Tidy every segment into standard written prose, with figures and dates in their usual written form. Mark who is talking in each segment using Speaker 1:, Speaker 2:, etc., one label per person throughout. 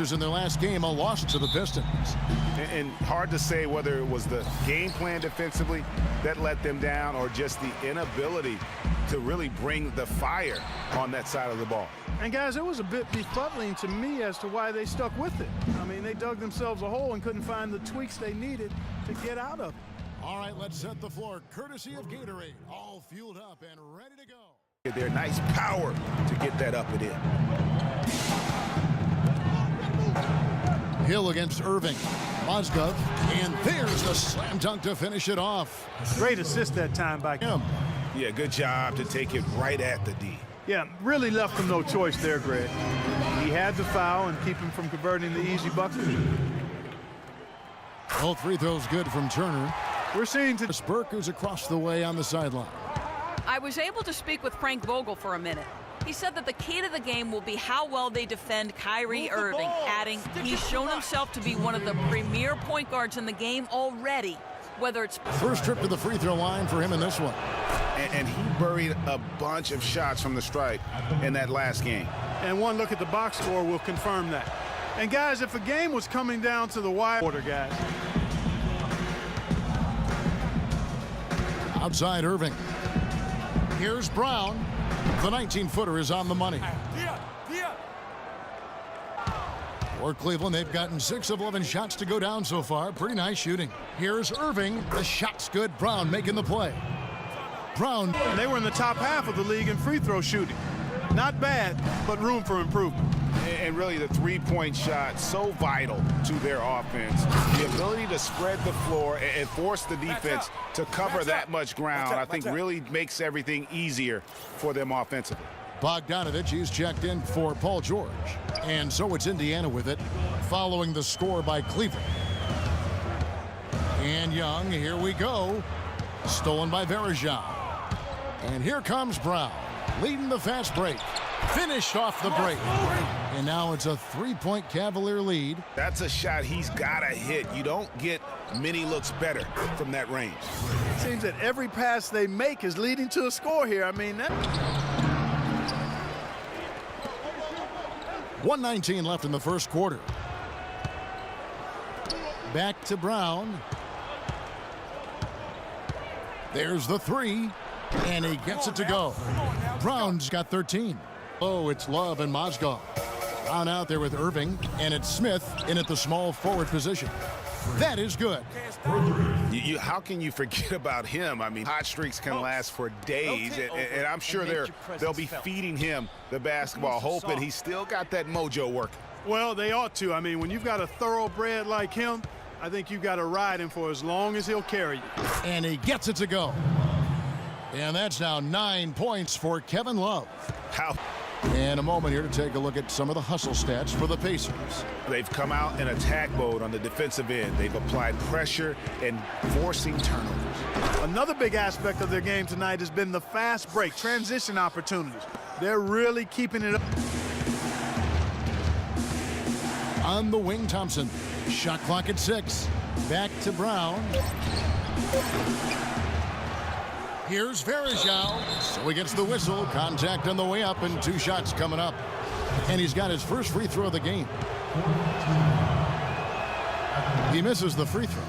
Speaker 1: In their last game, a loss to the Pistons.
Speaker 2: And hard to say whether it was the game plan defensively that let them down or just the inability to really bring the fire on that side of the ball.
Speaker 3: And guys, it was a bit befuddling to me as to why they stuck with it. I mean, they dug themselves a hole and couldn't find the tweaks they needed to get out of it.
Speaker 1: All right, let's set the floor courtesy of Gatorade. All fueled up and ready to go.
Speaker 2: Their nice power to get that up and in.
Speaker 1: Hill against Irving. Mozgov, and there's the slam dunk to finish it off.
Speaker 3: Great assist that time by him.
Speaker 2: Yeah, good job to take it right at the D.
Speaker 3: Yeah, really left him no choice there, Greg. He had to foul and keep him from converting the easy bucket.
Speaker 1: Both free throws good from Turner.
Speaker 3: We're seeing to
Speaker 1: Burke, who's across the way on the sideline.
Speaker 4: I was able to speak with Frank Vogel for a minute. He said that the key to the game will be how well they defend Kyrie Irving, adding he's shown himself to be one of the premier point guards in the game already, whether it's...
Speaker 1: First trip to the free throw line for him in this one.
Speaker 2: And he buried a bunch of shots from the stripe in that last game.
Speaker 3: And one look at the box score will confirm that. And guys, if a game was coming down to the wire, guys.
Speaker 1: Outside Irving. Here's Brown. The 19-footer is on the money. For Cleveland, they've gotten 6 of 11 shots to go down so far. Pretty nice shooting. Here's Irving. The shot's good. Brown making the play. Brown.
Speaker 3: And they were in the top half of the league in free throw shooting. Not bad, but room for improvement.
Speaker 2: And really the three-point shot, so vital to their offense. The ability to spread the floor and force the defense to cover that much ground, I think really makes everything easier for them offensively.
Speaker 1: Bogdanovich, he's checked in for Paul George. And so it's Indiana with it, following the score by Cleveland. And Young, here we go. Stolen by Varejao. And here comes Brown, leading the fast break. Finished off the break. And now it's a 3-point Cavalier lead.
Speaker 2: That's a shot he's got to hit. You don't get many looks better from that range.
Speaker 3: It seems that every pass they make is leading to a score here. I mean, that...
Speaker 1: 1:19 left in the first quarter. Back to Brown. There's the 3, and he gets it to go. Brown's got 13. Oh, it's Love and Mozgov. Brown out there with Irving, and it's Smith in at the small forward position. That is good.
Speaker 2: How can you forget about him? I mean, hot streaks can last for days, and I'm sure they'll be feeding him the basketball, hoping he's still got that mojo working.
Speaker 3: Well, they ought to. I mean, when you've got a thoroughbred like him, I think you've got to ride him for as long as he'll carry you.
Speaker 1: And he gets it to go. And that's now 9 points for Kevin Love.
Speaker 2: How?
Speaker 1: And a moment here to take a look at some of the hustle stats for the Pacers.
Speaker 2: They've come out in attack mode on the defensive end. They've applied pressure and forcing turnovers.
Speaker 3: Another big aspect of their game tonight has been the fast break, transition opportunities. They're really keeping it up.
Speaker 1: On the wing, Thompson. Shot clock at 6. Back to Brown. Here's Varejao. So he gets the whistle. Contact on the way up, and 2 shots coming up. And he's got his first free throw of the game. He misses the free throw.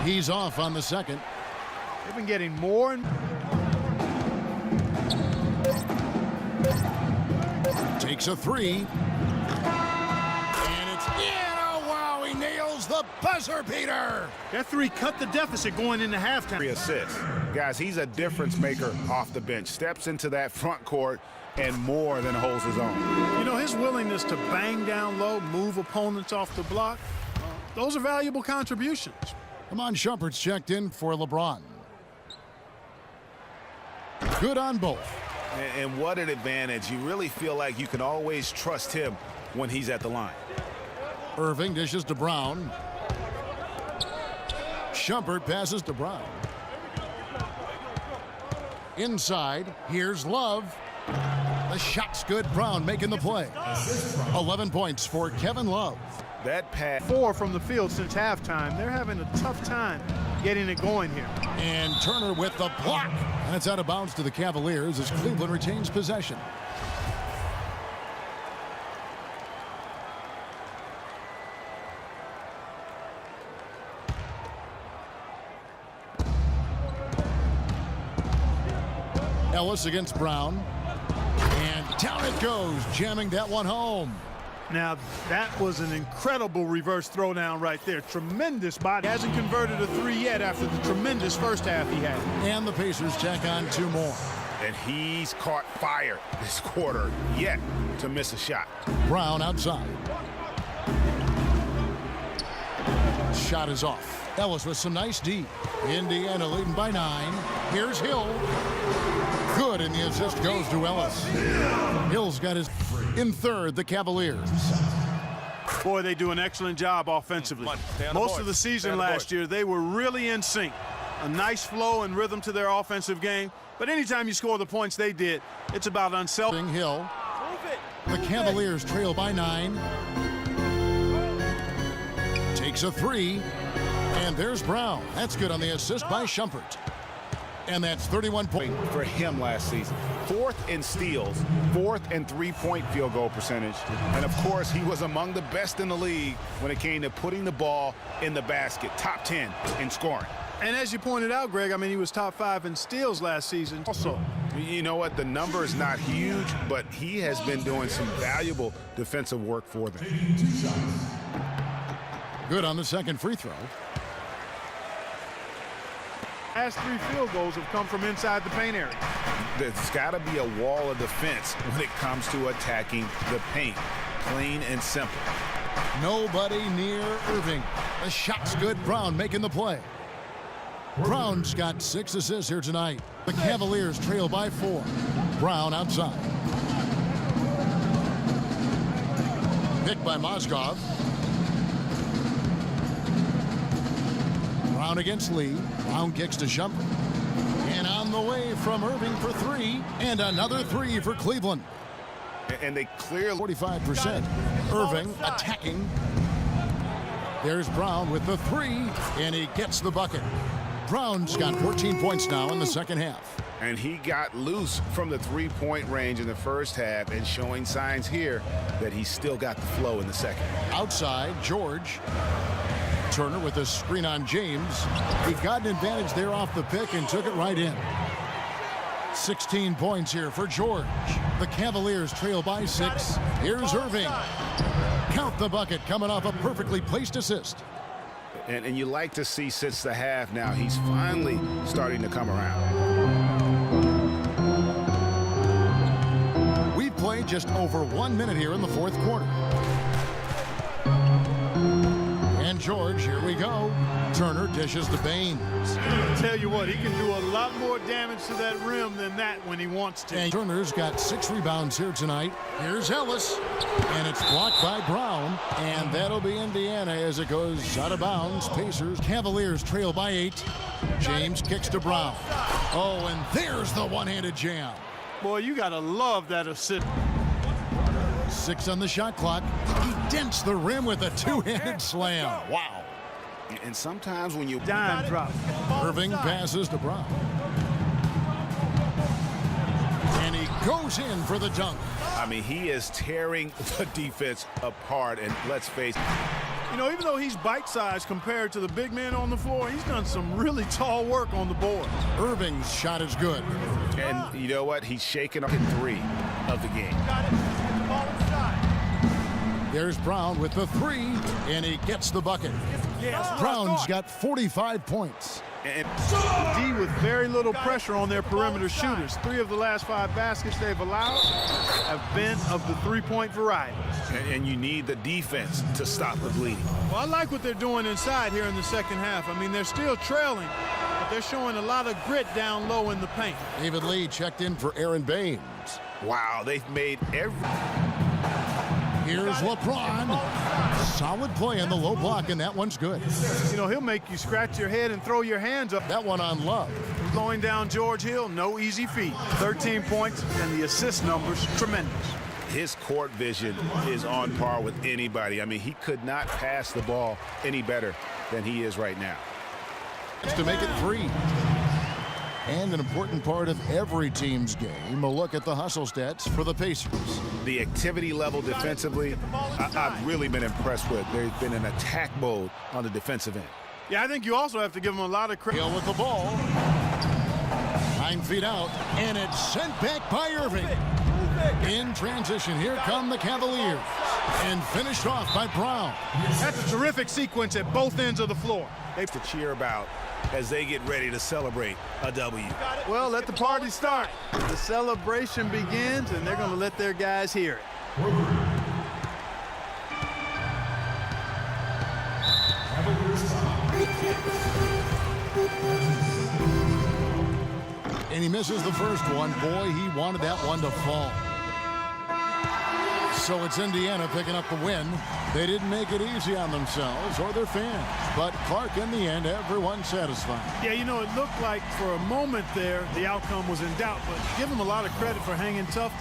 Speaker 1: He's off on the second.
Speaker 3: They've been getting more and
Speaker 1: takes a 3. The buzzer beater.
Speaker 3: That 3 cut the deficit going into halftime.
Speaker 2: 3 assists. Guys, he's a difference maker off the bench. Steps into that front court and more than holds his own.
Speaker 3: You know, his willingness to bang down low, move opponents off the block, those are valuable contributions.
Speaker 1: Iman Shumpert's checked in for LeBron. Good on both.
Speaker 2: And what an advantage. You really feel like you can always trust him when he's at the line.
Speaker 1: Irving dishes to Brown. Shumpert passes to Brown. Inside, here's Love. The shot's good. Brown making the play. 11 points for Kevin Love.
Speaker 2: That pass.
Speaker 3: 4 from the field since halftime. They're having a tough time getting it going here.
Speaker 1: And Turner with the block. And it's out of bounds to the Cavaliers as Cleveland retains possession. Ellis against Brown. And down it goes, jamming that one home.
Speaker 3: Now, that was an incredible reverse throwdown right there. Tremendous body. Hasn't converted a three yet after the tremendous first half he had.
Speaker 1: And the Pacers tack on 2 more.
Speaker 2: And he's caught fire this quarter, yet to miss a shot.
Speaker 1: Brown outside. Shot is off. Ellis with some nice D. Indiana leading by 9. Here's Hill. Good, and the assist goes to Ellis. Hill's got his in third, the Cavaliers.
Speaker 3: Boy, they do an excellent job offensively. Most of the season last year, they were really in sync. A nice flow and rhythm to their offensive game. But anytime you score the points they did, it's about unselfish.
Speaker 1: Hill. The Cavaliers trail by 9. Takes a 3. And there's Brown. That's good on the assist by Shumpert. And that's 31 points
Speaker 2: for him last season. 4th in steals, 4th in three-point field goal percentage. And of course, he was among the best in the league when it came to putting the ball in the basket. Top 10 in scoring.
Speaker 3: And as you pointed out, Greg, I mean, he was top 5 in steals last season. Also,
Speaker 2: you know what? The number is not huge, but he has been doing some valuable defensive work for them.
Speaker 1: Good on the second free throw.
Speaker 3: last 3 field goals have come from inside the paint area.
Speaker 2: There's got to be a wall of defense when it comes to attacking the paint. Plain and simple.
Speaker 1: Nobody near Irving. The shot's good. Brown making the play. Brown's got 6 assists here tonight. The Cavaliers trail by 4. Brown outside. Picked by Mozgov. Brown against Lee. Brown kicks to Shumpert. And on the way from Irving for 3. And another 3 for Cleveland.
Speaker 2: And they clearly
Speaker 1: 45%. Irving attacking. There's Brown with the 3. And he gets the bucket. Brown's got 14 points now in the second half.
Speaker 2: And he got loose from the 3-point range in the first half and showing signs here that he's still got the flow in the second.
Speaker 1: Outside, George. Turner with a screen on James. He got an advantage there off the pick and took it right in. 16 points here for George. The Cavaliers trail by 6. Here's Irving. Count the bucket coming off a perfectly placed assist.
Speaker 2: And you like to see since the half now, he's finally starting to come around.
Speaker 1: We've played just over 1 minute here in the fourth quarter. And George, here we go. Turner dishes to Baines.
Speaker 3: Tell you what, he can do a lot more damage to that rim than that when he wants to.
Speaker 1: And Turner's got 6 rebounds here tonight. Here's Ellis. And it's blocked by Brown. And that'll be Indiana as it goes out of bounds. Pacers. Cavaliers trail by 8. James kicks to Brown. Oh, and there's the one-handed jam.
Speaker 3: Boy, you got to love that assist.
Speaker 1: 6 on the shot clock. He dents the rim with a 2-handed slam. Wow.
Speaker 2: And sometimes when you
Speaker 3: dime drop.
Speaker 1: Irving passes to Brown. And he goes in for the dunk.
Speaker 2: I mean, he is tearing the defense apart. And let's face it.
Speaker 3: You know, even though he's bite-sized compared to the big men on the floor, he's done some really tall work on the board.
Speaker 1: Irving's shot is good.
Speaker 2: And you know what? He's shaken up in 3 of the game.
Speaker 1: There's Brown with the 3, and he gets the bucket. Brown's got 45 points.
Speaker 2: And
Speaker 3: D with very little pressure on their perimeter shooters. 3 of the last 5 baskets they've allowed have been of the 3-point variety.
Speaker 2: and you need the defense to stop the bleeding.
Speaker 3: Well, I like what they're doing inside here in the second half. I mean, they're still trailing, but they're showing a lot of grit down low in the paint.
Speaker 1: David Lee checked in for Aaron Baines.
Speaker 2: Wow, they've made every...
Speaker 1: Here's LeBron. Solid play on the low block, and that one's good.
Speaker 3: You know, he'll make you scratch your head and throw your hands up.
Speaker 1: That one on Love.
Speaker 3: Going down George Hill, no easy feat. 13 points, and the assist numbers, tremendous.
Speaker 2: His court vision is on par with anybody. I mean, he could not pass the ball any better than he is right now.
Speaker 1: to make it 3. And an important part of every team's game, a look at the hustle stats for the Pacers.
Speaker 2: The activity level defensively, I've really been impressed with. There's been an attack mode on the defensive end.
Speaker 3: Yeah, I think you also have to give them a lot of credit.
Speaker 1: Hill with the ball. 9 feet out, and it's sent back by Irving. In transition, here come the Cavaliers. And finished off by Brown.
Speaker 3: That's a terrific sequence at both ends of the floor.
Speaker 2: They have to cheer about as they get ready to celebrate a W.
Speaker 3: Well, let the party start. The celebration begins, and they're going to let their guys hear it.
Speaker 1: And he misses the first one. Boy, he wanted that one to fall. So it's Indiana picking up the win. They didn't make it easy on themselves or their fans. But Clark, in the end, everyone satisfied.
Speaker 3: Yeah, you know, it looked like for a moment there the outcome was in doubt, but give them a lot of credit for hanging tough.